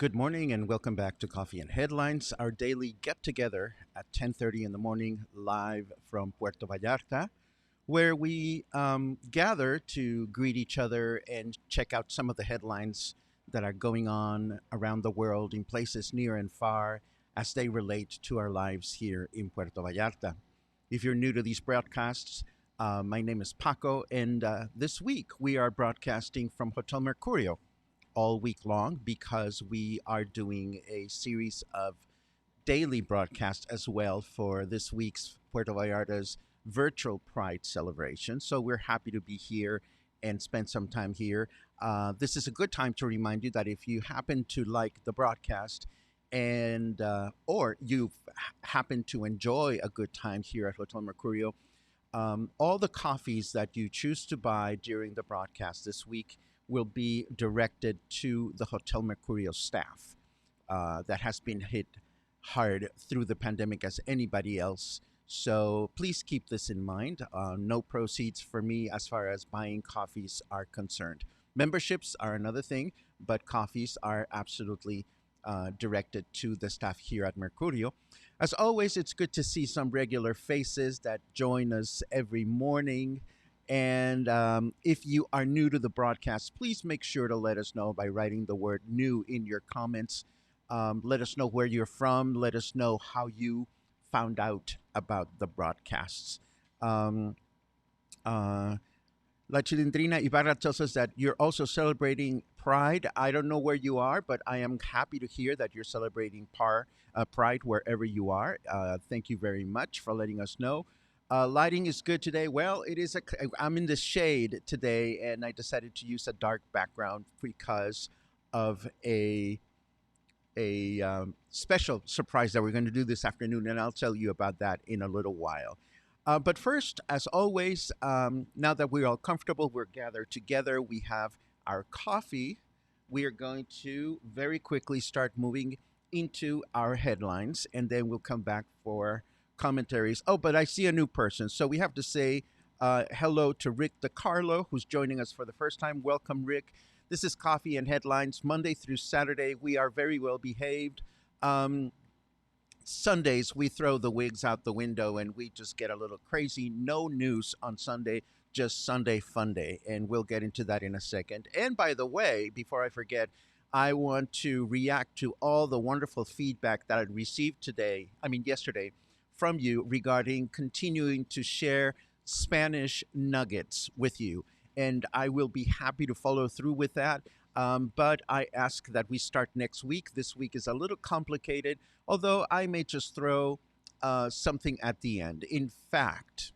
Good morning and welcome back to Coffee and Headlines, our daily get together at 10:30 in the morning live from Puerto Vallarta, where we gather to greet each other and check out some of the headlines that are going on around the world in places near and far as they relate to our lives here in Puerto Vallarta. If you're new to these broadcasts, my name is Paco, and this week we are broadcasting from Hotel Mercurio all week long because we are doing a series of daily broadcasts as well for this week's Puerto Vallarta's virtual Pride celebration. So we're happy to be here and spend some time here. This is a good time to remind you that if you happen to like the broadcast and or you happen to enjoy a good time here at Hotel Mercurio, all the coffees that you choose to buy during the broadcast this week will be directed to the Hotel Mercurio staff that has been hit hard through the pandemic as anybody else. So please keep this in mind. No proceeds for me as far as buying coffees are concerned. Memberships are another thing, but coffees are absolutely directed to the staff here at Mercurio. As always, it's good to see some regular faces that join us every morning. And if you are new to the broadcast, please make sure to let us know by writing the word new in your comments. Let us know where you're from. Let us know how you found out about the broadcasts. Um, uh, La Chilindrina Ibarra tells us that you're also celebrating Pride. I don't know where you are, but I am happy to hear that you're celebrating Pride wherever you are. Thank you very much for letting us know. Lighting is good today. Well, it is. I'm in the shade today, and I decided to use a dark background because of a special surprise that we're going to do this afternoon, and I'll tell you about that in a little while. But first, as always, now that we're all comfortable, we're gathered together, we have our coffee. We are going to very quickly start moving into our headlines, and then we'll come back for commentaries. Oh, but I see a new person. So we have to say hello to Rick DiCarlo, who's joining us for the first time. Welcome, Rick. This is Coffee and Headlines, Monday through Saturday. We are very well behaved. Um, Sundays, we throw the wigs out the window and we just get a little crazy. No news on Sunday, just Sunday fun day. And we'll get into that in a second. And by the way, before I forget, I want to react to all the wonderful feedback that I received yesterday, from you regarding continuing to share Spanish nuggets with you. And I will be happy to follow through with that. But I ask that we start next week. This week is a little complicated, although I may just throw something at the end. In fact,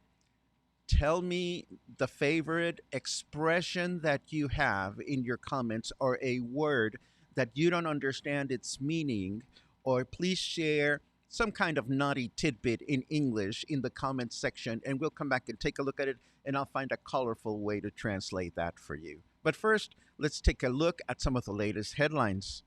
tell me the favorite expression that you have in your comments or a word that you don't understand its meaning, or please share some kind of naughty tidbit in English in the comments section, and we'll come back and take a look at it, and I'll find a colorful way to translate that for you. But first, let's take a look at some of the latest headlines.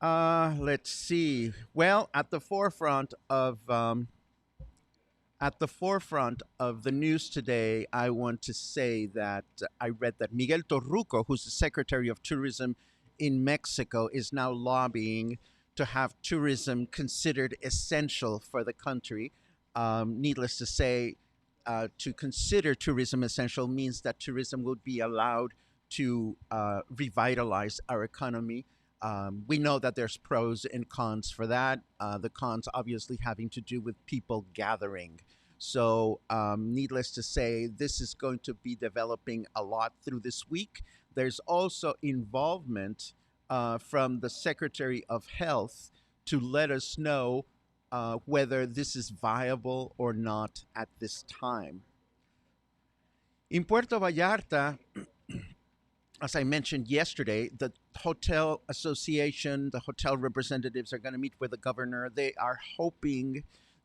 Let's see. Well, at the forefront of the news today, I want to say that I read that Miguel Torruco, who's the Secretary of Tourism in Mexico, is now lobbying to have tourism considered essential for the country. Needless to say, to consider tourism essential means that tourism would be allowed to revitalize our economy. We know that there's pros and cons for that. The cons obviously having to do with people gathering. So, needless to say, this is going to be developing a lot through this week. There's also involvement from the Secretary of Health to let us know whether this is viable or not at this time. In Puerto Vallarta, as I mentioned yesterday, the hotel association, the hotel representatives are going to meet with the governor. They are hoping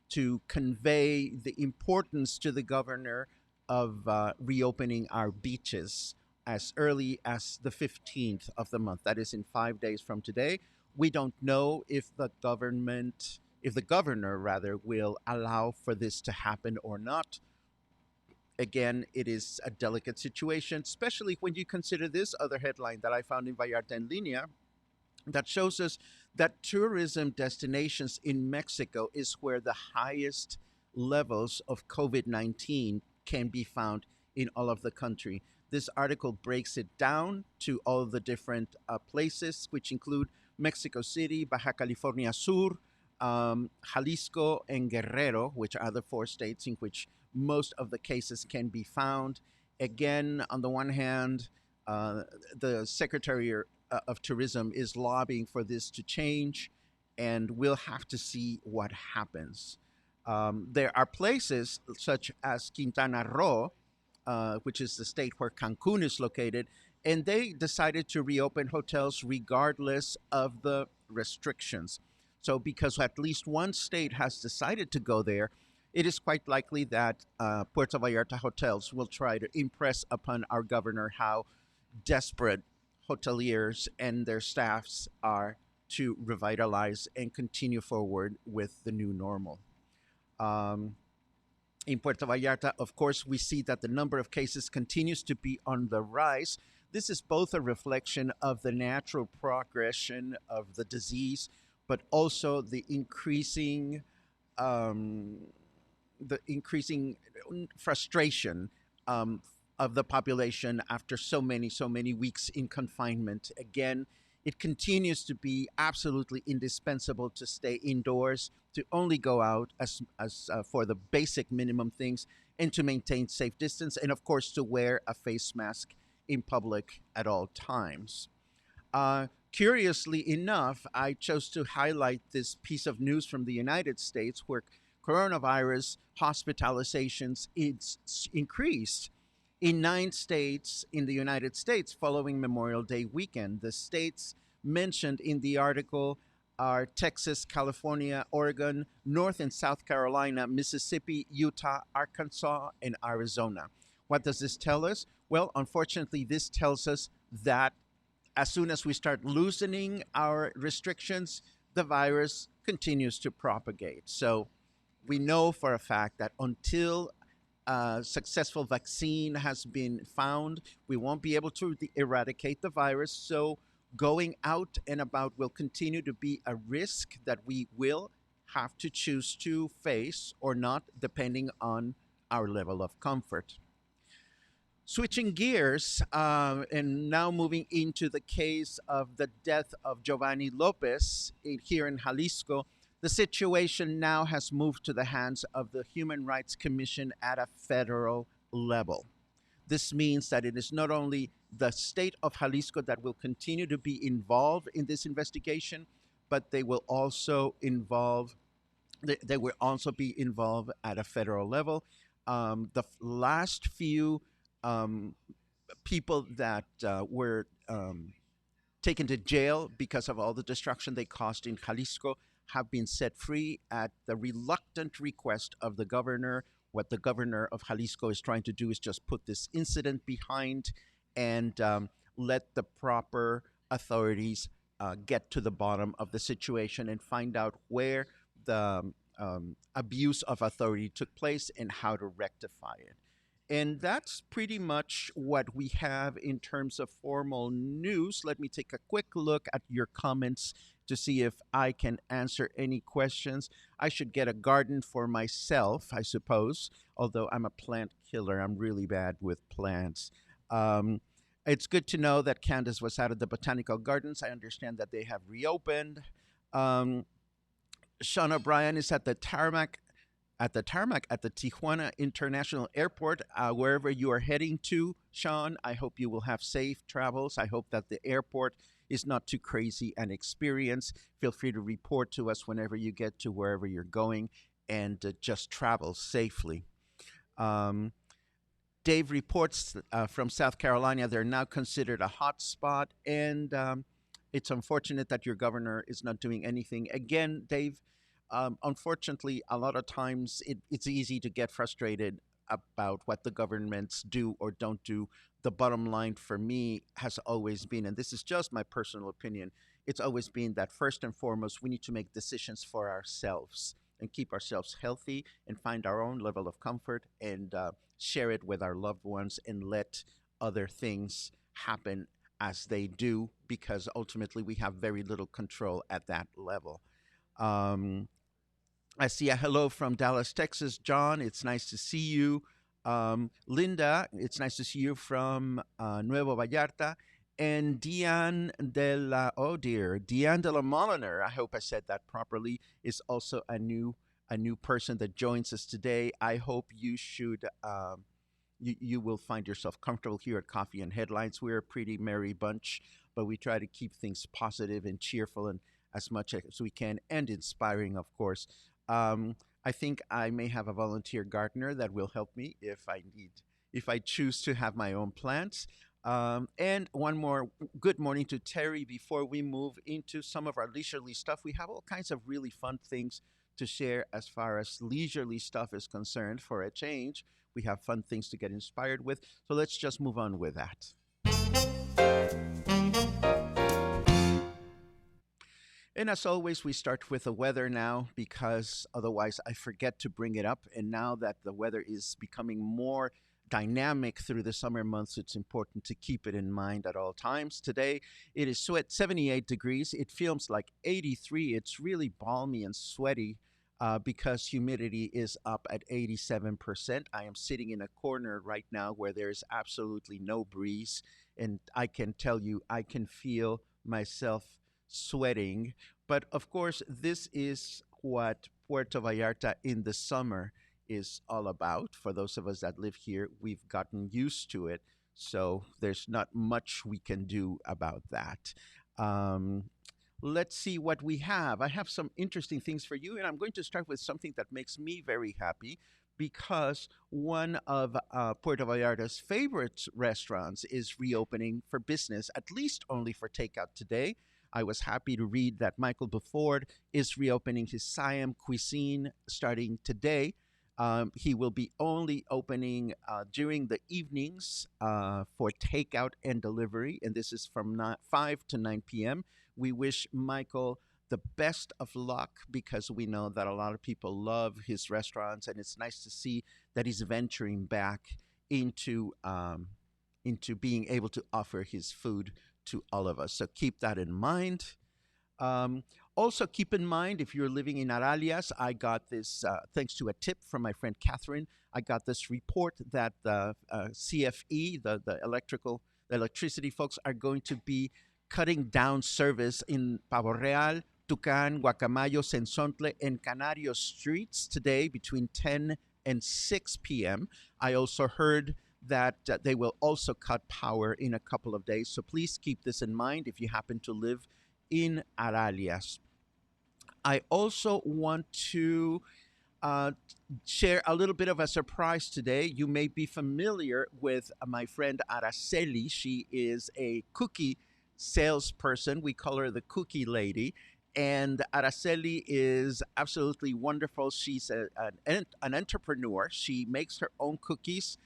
to convey the importance to the governor of reopening our beaches as early as the 15th of the month. That is in 5 days from today. We don't know if the governor rather, will allow for this to happen or not. Again, it is a delicate situation, especially when you consider this other headline that I found in Vallarta en Linea that shows us that tourism destinations in Mexico is where the highest levels of COVID 19 can be found in all of the country. This article breaks it down to all the different places, which include Mexico City, Baja California Sur, Jalisco, and Guerrero, which are the four states in which most of the cases can be found. Again, on the one hand, uh, the Secretary of Tourism is lobbying for this to change, and we'll have to see what happens. There are places such as Quintana Roo, which is the state where Cancun is located, and they decided to reopen hotels regardless of the restrictions. So, because at least one state has decided to go there, it is quite likely that Puerto Vallarta hotels will try to impress upon our governor how desperate hoteliers and their staffs are to revitalize and continue forward with the new normal. Um, in Puerto Vallarta, of course, we see that the number of cases continues to be on the rise. This is both a reflection of the natural progression of the disease, but also um, the increasing frustration um, of the population after so many weeks in confinement. Again, it continues to be absolutely indispensable to stay indoors, to only go out as for the basic minimum things, and to maintain safe distance, and of course to wear a face mask in public at all times. Curiously enough, I chose to highlight this piece of news from the United States where coronavirus hospitalizations is increased in 9 states in the United States following Memorial Day weekend. The states mentioned in the article are Texas, California, Oregon, North and South Carolina, Mississippi, Utah, Arkansas, and Arizona. What does this tell us? Well, unfortunately, this tells us that as soon as we start loosening our restrictions, the virus continues to propagate. So we know for a fact that until a successful vaccine has been found, we won't be able to eradicate the virus. So going out and about will continue to be a risk that we will have to choose to face or not, depending on our level of comfort. Switching gears and now moving into the case of the death of Giovanni López here in Jalisco, the situation now has moved to the hands of the Human Rights Commission at a federal level. This means that it is not only the state of Jalisco that will continue to be involved in this investigation, but they will also be involved at a federal level. The last few um, people that were taken to jail because of all the destruction they caused in Jalisco have been set free at the reluctant request of the governor. What the governor of Jalisco is trying to do is just put this incident behind and let the proper authorities get to the bottom of the situation and find out where the abuse of authority took place and how to rectify it. And that's pretty much what we have in terms of formal news. Let me take a quick look at your comments to see if I can answer any questions. I should get a garden for myself, I suppose, although I'm a plant killer. I'm really bad with plants. Um, it's good to know that Candace was out of the botanical gardens. I understand that they have reopened. Um, Sean O'Brien is at the Tijuana International Airport, wherever you are heading to, Sean. I hope you will have safe travels. I hope that the airport is not too crazy an experience. Feel free to report to us whenever you get to wherever you're going and just travel safely. Um, Dave reports from South Carolina they're now considered a hot spot, and it's unfortunate that your governor is not doing anything. Again, Dave, unfortunately, a lot of times it's easy to get frustrated about what the governments do or don't do. The bottom line for me has always been, and this is just my personal opinion, it's always been that first and foremost, we need to make decisions for ourselves and keep ourselves healthy and find our own level of comfort and share it with our loved ones, and let other things happen as they do, because ultimately we have very little control at that level. Um, I see a hello from Dallas, Texas. John, it's nice to see you. Linda, it's nice to see you from Nuevo Vallarta. And oh dear, Diane de la Moliner, I hope I said that properly, is also a new person that joins us today. I hope you will find yourself comfortable here at Coffee and Headlines. We're a pretty merry bunch, but we try to keep things positive and cheerful and as much as we can, and inspiring, of course. Um, I think I may have a volunteer gardener that will help me if I choose to have my own plants. And one more good morning to Terry before we move into some of our leisurely stuff. We have all kinds of really fun things to share as far as leisurely stuff is concerned for a change. We have fun things to get inspired with. So let's just move on with that. And as always, we start with the weather now because otherwise I forget to bring it up. And now that the weather is becoming more dynamic through the summer months, it's important to keep it in mind at all times. Today, it is 78 degrees. It feels like 83. It's really balmy and sweaty because humidity is up at 87%. I am sitting in a corner right now where there's absolutely no breeze. And I can tell you, I can feel myself sweating. But of course, this is what Puerto Vallarta in the summer is all about. For those of us that live here, we've gotten used to it. So there's not much we can do about that. Um, let's see what we have. I have some interesting things for you, and I'm going to start with something that makes me very happy because one of Puerto Vallarta's favorite restaurants is reopening for business, at least only for takeout today. I was happy to read that Michael Buford is reopening his Siam Cuisine starting today. He will be only opening during the evenings for takeout and delivery, and this is from 5 to 9 p.m. We wish Michael the best of luck because we know that a lot of people love his restaurants, and it's nice to see that he's venturing back into being able to offer his food to all of us. So keep that in mind. Um, Also, keep in mind if you're living in Aralias, I got this thanks to a tip from my friend Catherine. I got this report that the CFE, the electricity folks, are going to be cutting down service in Pavo Real, Tucán, Guacamayo, Sensontle, and Canario streets today between 10 and 6 p.m. I also heard that they will also cut power in a couple of days. So please keep this in mind if you happen to live in Aralias. I also want to uh, share a little bit of a surprise today. You may be familiar with my friend Araceli. She is a cookie salesperson. We call her the cookie lady. And Araceli is absolutely wonderful. She's an entrepreneur. She makes her own cookies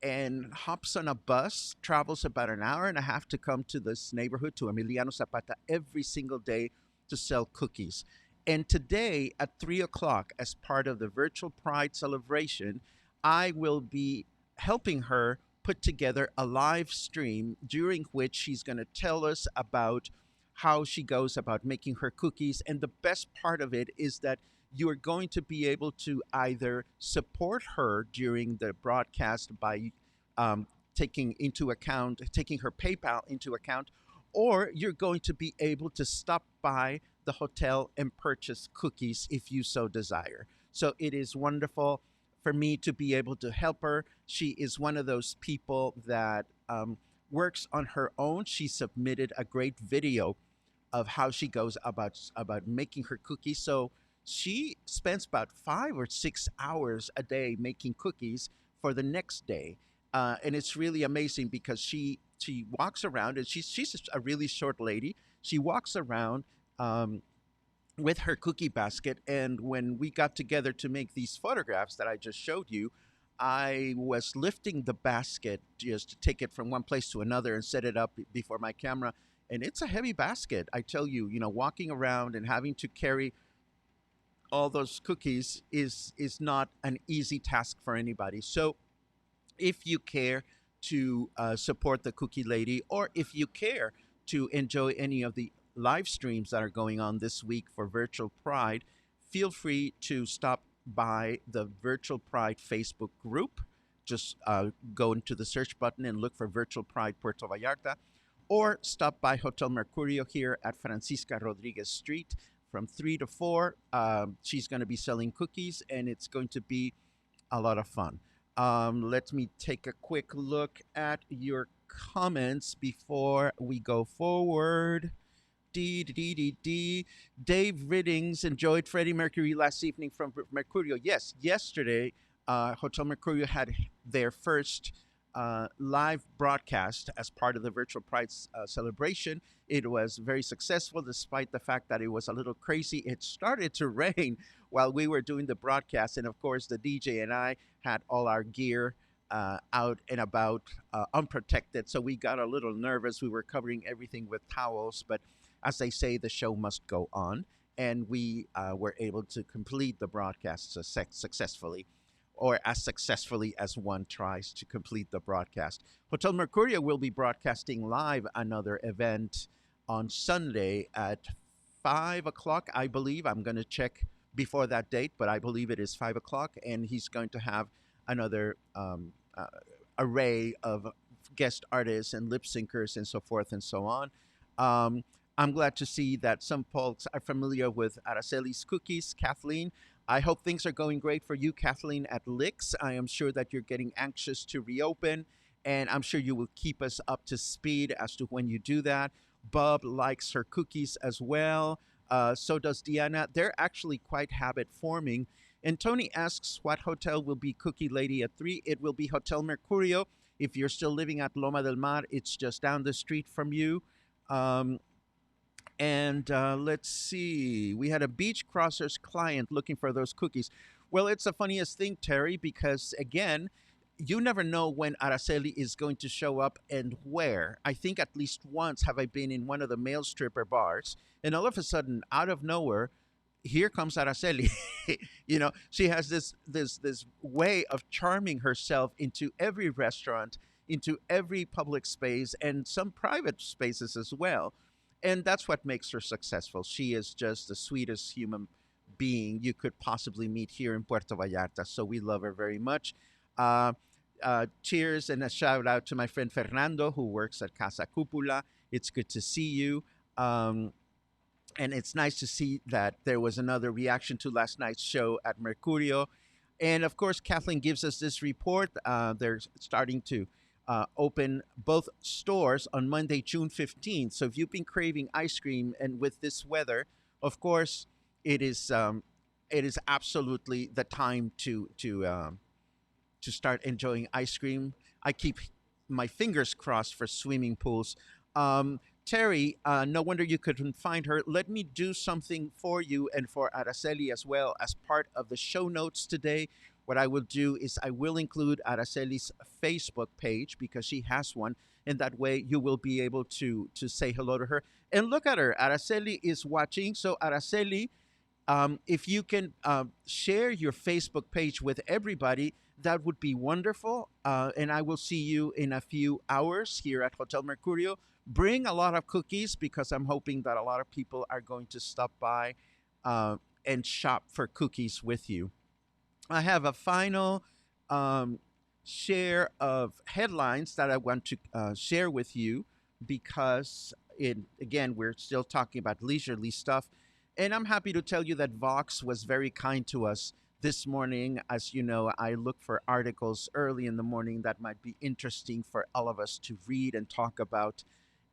and hops on a bus, travels about an hour and a half to come to this neighborhood, to Emiliano Zapata, every single day to sell cookies. And today at 3 o'clock, as part of the virtual Pride celebration, I will be helping her put together a live stream during which she's going to tell us about how she goes about making her cookies. And the best part of it is that you are going to be able to either support her during the broadcast by um, taking her PayPal into account, or you're going to be able to stop by the hotel and purchase cookies if you so desire. So it is wonderful for me to be able to help her. She is one of those people that works on her own. She submitted a great video of how she goes about making her cookies. So she spends about 5 or 6 hours a day making cookies for the next day, and it's really amazing because she walks around and she's a really short lady. She walks around. With her cookie basket. And when we got together to make these photographs that I just showed you, I was lifting the basket just to take it from one place to another and set it up before my camera. And it's a heavy basket. I tell you, walking around and having to carry all those cookies is not an easy task for anybody. So if you care to support the Cookie Lady, or if you care to enjoy any of the live streams that are going on this week for Virtual Pride, feel free to stop by the Virtual Pride Facebook group. Just go into the search button and look for Virtual Pride Puerto Vallarta, or stop by Hotel Mercurio here at Francisca Rodriguez Street from 3 to 4. She's going to be selling cookies, and it's going to be a lot of fun. Let me take a quick look at your comments before we go forward. D. Dave Riddings enjoyed Freddie Mercury last evening from Mercurio. Yes, yesterday, Hotel Mercurio had their first live broadcast as part of the Virtual Pride celebration. It was very successful despite the fact that it was a little crazy. It started to rain while we were doing the broadcast. And of course, the DJ and I had all our gear out and about unprotected. So we got a little nervous. We were covering everything with towels. But as they say, the show must go on. And we were able to complete the broadcast successfully, or as successfully as one tries to complete the broadcast. Hotel Mercurio will be broadcasting live another event on Sunday at 5 o'clock, I believe. I'm going to check before that date, but I believe it is 5 o'clock, and he's going to have another array of guest artists and lip syncers and so forth and so on. Um, I'm glad to see that some folks are familiar with Araceli's cookies. Kathleen, I hope things are going great for you, Kathleen, at Licks. I am sure that you're getting anxious to reopen, and I'm sure you will keep us up to speed as to when you do that. Bub likes her cookies as well. So does Diana. They're actually quite habit forming. And Tony asks, what hotel will be Cookie Lady at 3? It will be Hotel Mercurio. If you're still living at Loma del Mar, it's just down the street from you. Um, and let's see, we had a Beach Crossers client looking for those cookies. Well, it's the funniest thing, Terry, because again, you never know when Araceli is going to show up and where. I think at least once have I been in one of the male stripper bars, and all of a sudden, out of nowhere, here comes Araceli. She has this way of charming herself into every restaurant, into every public space, and some private spaces as well. And that's what makes her successful. She is just the sweetest human being you could possibly meet here in Puerto Vallarta. So we love her very much. Uh, Cheers and a shout out to my friend Fernando, who works at Casa Cupula. It's good to see you. Um, and it's nice to see that there was another reaction to last night's show at Mercurio. And of course, Kathleen gives us this report. They're starting to open both stores on Monday, June 15th. So if you've been craving ice cream, and with this weather, of course, it is it is absolutely the time to start enjoying ice cream. I keep my fingers crossed for swimming pools. Terry, no wonder you couldn't find her. Let me do something for you and for Araceli as well as part of the show notes today. What I will do is I will include Araceli's Facebook page because she has one, and that way you will be able to say hello to her and look at her. Araceli is watching, so Araceli, if you can share your Facebook page with everybody, that would be wonderful. And I will see you in a few hours here at Hotel Mercurio. Bring a lot of cookies because I'm hoping that a lot of people are going to stop by and shop for cookies with you. I have a final um, share of headlines that I want to share with you because, again, we're still talking about leisurely stuff. And I'm happy to tell you that Vox was very kind to us this morning. As you know, I look for articles early in the morning that might be interesting for all of us to read and talk about.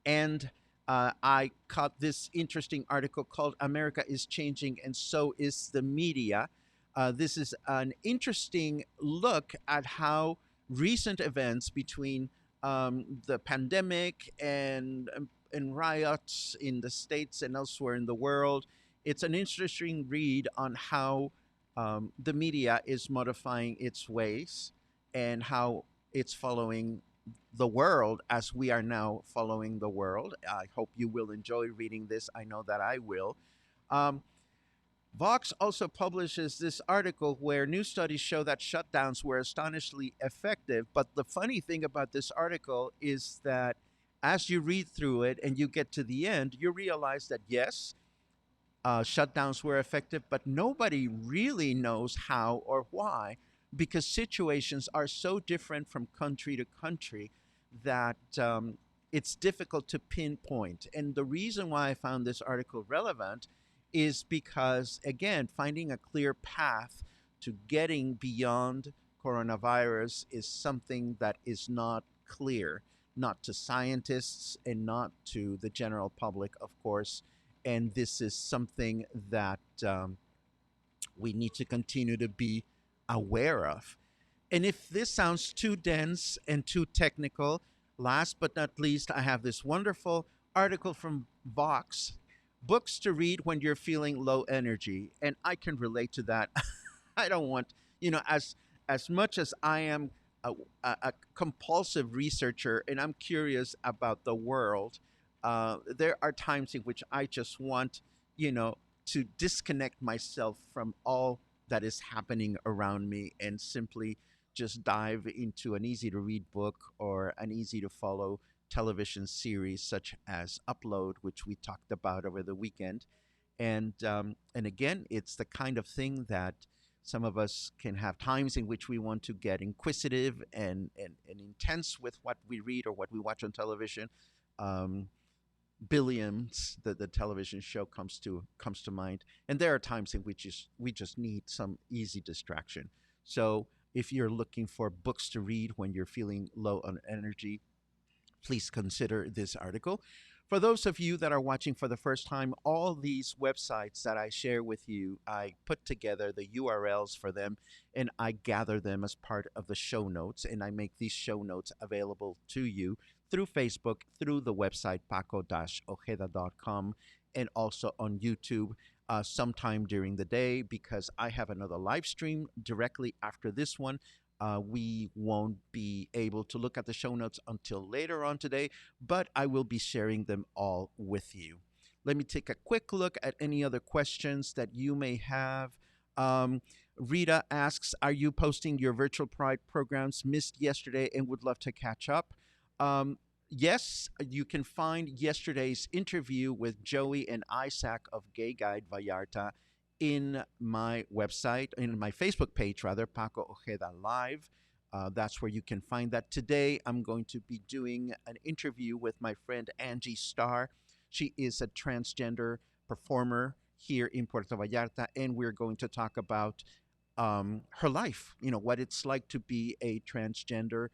And I caught this interesting article called America is Changing and So is the Media. This is an interesting look at how recent events between the pandemic and riots in the States and elsewhere in the world. It's an interesting read on how the media is modifying its ways and how it's following the world as we are now following the world. I hope you will enjoy reading this. I know that I will. Um, Vox also publishes this article where new studies show that shutdowns were astonishingly effective. But the funny thing about this article is that as you read through it and you get to the end, you realize that yes, shutdowns were effective, but nobody really knows how or why because situations are so different from country to country that it's difficult to pinpoint. And the reason why I found this article relevant is because, again, finding a clear path to getting beyond coronavirus is something that is not clear, not to scientists and not to the general public, of course. And this is something that we need to continue to be aware of. And if this sounds too dense and too technical, last but not least, I have this wonderful article from Vox, books to read when you're feeling low energy. And I can relate to that. I don't want, as much as I am a compulsive researcher and I'm curious about the world, there are times in which I just want, you know, to disconnect myself from all that is happening around me and simply just dive into an easy to read book or an easy to follow television series such as Upload, which we talked about over the weekend. And again, it's the kind of thing that some of us can have times in which we want to get inquisitive and intense with what we read or what we watch on television. Um, Billions, the television show comes to mind, and there are times in which we just need some easy distraction. So if you're looking for books to read when you're feeling low on energy, please consider this article. For those of you that are watching for the first time, all these websites that I share with you, I put together the URLs for them and I gather them as part of the show notes. And I make these show notes available to you through Facebook, through the website paco-ojeda.com, and also on YouTube sometime during the day because I have another live stream directly after this one. We won't be able to look at the show notes until later on today, but I will be sharing them all with you. Let me take a quick look at any other questions that you may have. Um, Rita asks, are you posting your virtual Pride programs? Missed yesterday and would love to catch up. Yes, you can find yesterday's interview with Joey and Isaac of Gay Guide Vallarta in my website, in my Facebook page, rather, Paco Ojeda Live. That's where you can find that. Today, I'm going to be doing an interview with my friend Angie Starr. She is a transgender performer here in Puerto Vallarta, and we're going to talk about her life, what it's like to be a transgender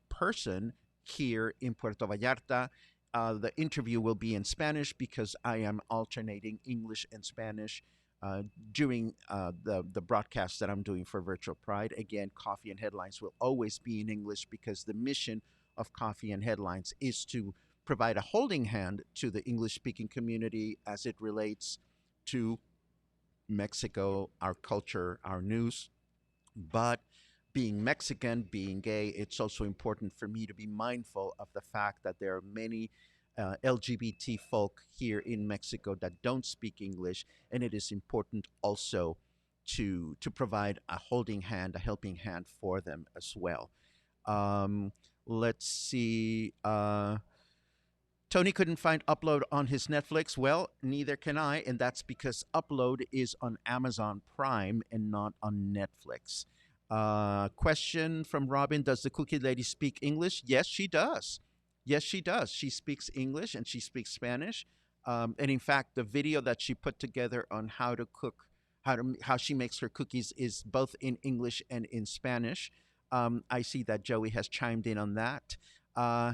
person here in Puerto Vallarta. The interview will be in Spanish because I am alternating English and Spanish uh, during the broadcast that I'm doing for Virtual Pride. Again, Coffee and Headlines will always be in English because the mission of Coffee and Headlines is to provide a holding hand to the English speaking community as it relates to Mexico, our culture, our news. But being Mexican, being gay, it's also important for me to be mindful of the fact that there are many LGBT folk here in Mexico that don't speak English, and it is important also to provide a holding hand, a helping hand for them as well. Um, let's see. Tony couldn't find Upload on his Netflix. Well, neither can I, and that's because Upload is on Amazon Prime and not on Netflix. Question from Robin: does the Cookie Lady speak English? Yes, she does. Yes, she does. She speaks English and she speaks Spanish. And in fact, the video that she put together on how to cook, how she makes her cookies is both in English and in Spanish. I see that Joey has chimed in on that. Uh,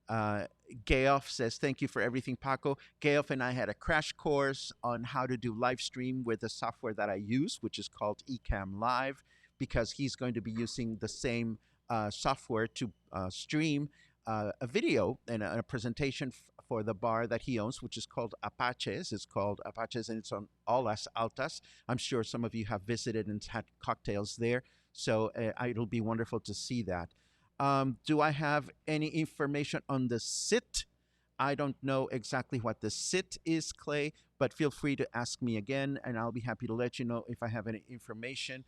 uh, Gayoff says, thank you for everything, Paco. Gayoff and I had a crash course on how to do live stream with the software that I use, which is called Ecamm Live, because he's going to be using the same software to stream a video and a presentation for the bar that he owns, which is called Apaches. It's called Apaches and it's on Olas Altas. I'm sure some of you have visited and had cocktails there. So it'll be wonderful to see that. Do I have any information on the sit? I don't know exactly what the sit is, Clay, but feel free to ask me again, and I'll be happy to let you know if I have any information.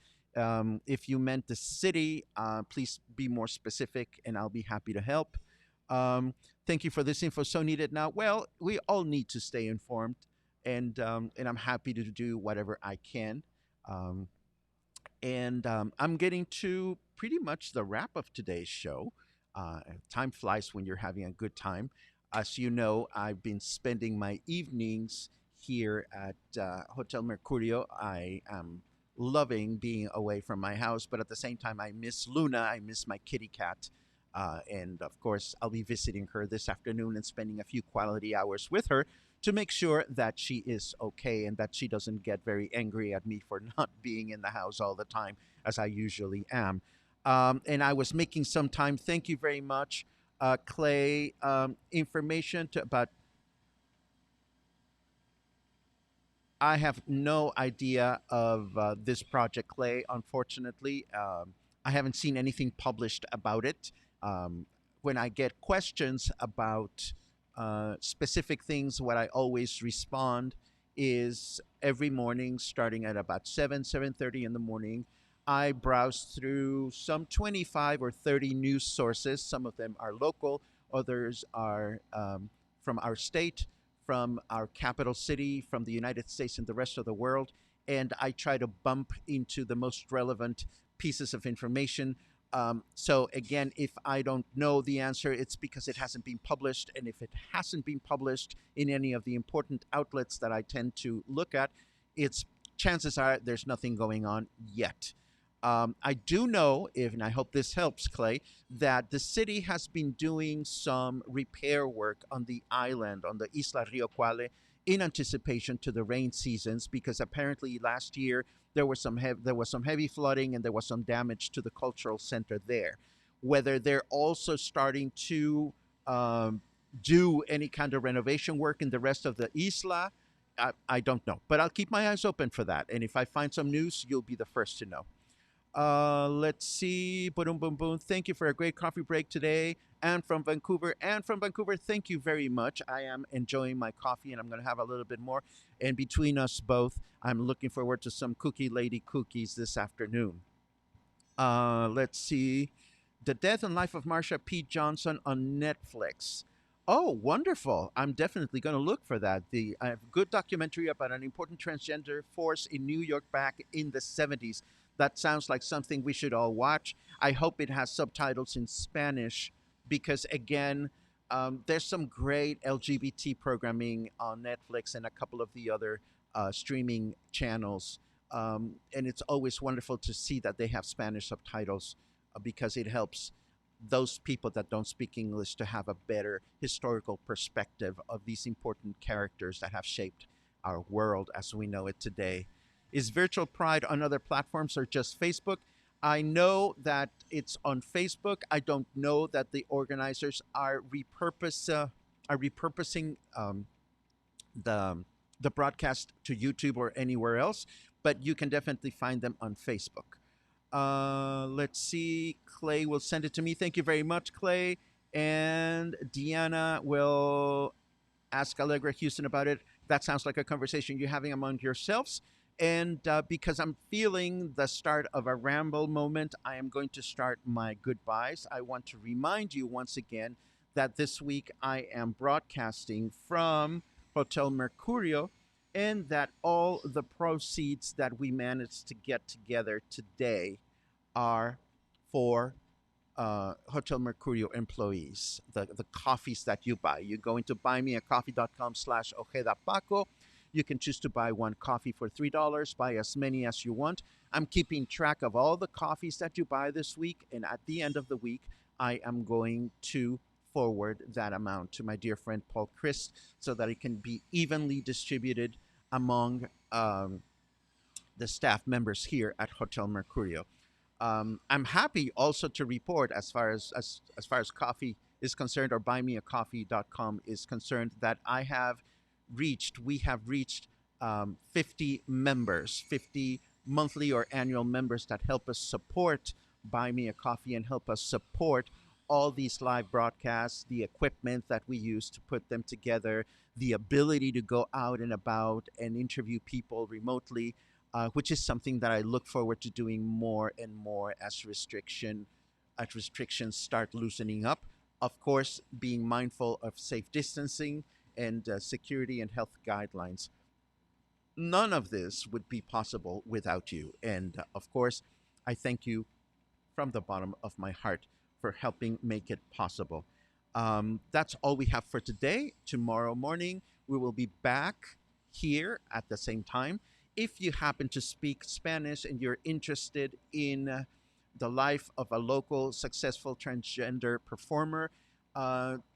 If you meant the city, please be more specific, and I'll be happy to help. Um, Thank you for this info. So needed now. Well, we all need to stay informed, and I'm happy to do whatever I can. Um, and I'm getting to pretty much the wrap of today's show. Time flies when you're having a good time. As you know, I've been spending my evenings here at Hotel Mercurio. I am loving being away from my house, but at the same time, I miss Luna. I miss my kitty cat. And of course, I'll be visiting her this afternoon and spending a few quality hours with her to make sure that she is okay and that she doesn't get very angry at me for not being in the house all the time as I usually am. And I was making some time. Thank you very much, Clay. Information about I have no idea of this project, Clay. Unfortunately, I haven't seen anything published about it. Um, when I get questions about specific things, what I always respond is every morning, starting at about 7:30 in the morning. I browse through some 25 or 30 news sources. Some of them are local, others are from our state, from our capital city, from the United States and the rest of the world. And I try to bump into the most relevant pieces of information. So, again, if I don't know the answer, it's because it hasn't been published. And if it hasn't been published in any of the important outlets that I tend to look at, it's chances are there's nothing going on yet. I do know, if, and I hope this helps, Clay, that the city has been doing some repair work on the island, on the Isla Rio Cuale, in anticipation to the rain seasons, because apparently last year there was some heavy flooding and there was some damage to the cultural center there. Whether they're also starting to um, do any kind of renovation work in the rest of the isla, I don't know, but I'll keep my eyes open for that. And if I find some news, you'll be the first to know. Let's see. Boom, boom, boom. Thank you for a great coffee break today. And from Vancouver. And from Vancouver, thank you very much. I am enjoying my coffee and I'm going to have a little bit more. And between us both, I'm looking forward to some Cookie Lady cookies this afternoon. Let's see. The Death and Life of Marsha P. Johnson on Netflix. Oh, wonderful. I'm definitely going to look for that. The a good documentary about an important transgender force in New York back in the 70s. That sounds like something we should all watch. I hope it has subtitles in Spanish because, again, there's some great LGBT programming on Netflix and a couple of the other streaming channels, and it's always wonderful to see that they have Spanish subtitles because it helps those people that don't speak English to have a better historical perspective of these important characters that have shaped our world as we know it today. Is Virtual Pride on other platforms or just Facebook? I know that it's on Facebook. I don't know that the organizers are repurposing the the broadcast to YouTube or anywhere else, but you can definitely find them on Facebook. Let's see. Clay will send it to me. Thank you very much, Clay. And Deanna will ask Allegra Houston about it. That sounds like a conversation you're having among yourselves. And because I'm feeling the start of a ramble moment, I am going to start my goodbyes. I want to remind you once again that this week I am broadcasting from Hotel Mercurio and that all the proceeds that we managed to get together today are for Hotel Mercurio employees, the coffees that you buy. You go into buymeacoffee.com/Ojeda Paco. You can choose to buy one coffee for $3, buy as many as you want. I'm keeping track of all the coffees that you buy this week, and at the end of the week, I am going to forward that amount to my dear friend Paul Christ so that it can be evenly distributed among the staff members here at Hotel Mercurio. I'm happy also to report, as far as coffee is concerned, or buymeacoffee.com is concerned, that we have reached 50 members, 50 monthly or annual members that help us support Buy Me a Coffee and help us support all these live broadcasts, the equipment that we use to put them together, the ability to go out and about and interview people remotely, which is something that I look forward to doing more and more as restrictions start loosening up. Of course, being mindful of safe distancing and security and health guidelines. None of this would be possible without you. And of course, I thank you from the bottom of my heart for helping make it possible. That's all we have for today. Tomorrow morning, we will be back here at the same time. If you happen to speak Spanish and you're interested in the life of a local successful transgender performer,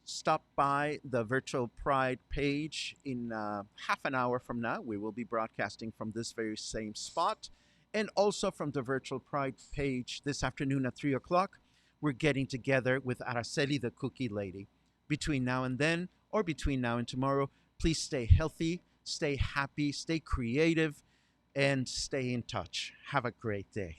stop by the Virtual Pride page in half an hour from now. We will be broadcasting from this very same spot. And also from the Virtual Pride page this afternoon at 3 o'clock, we're getting together with Araceli, the cookie lady. Between now and then, or between now and tomorrow, please stay healthy, stay happy, stay creative, and stay in touch. Have a great day.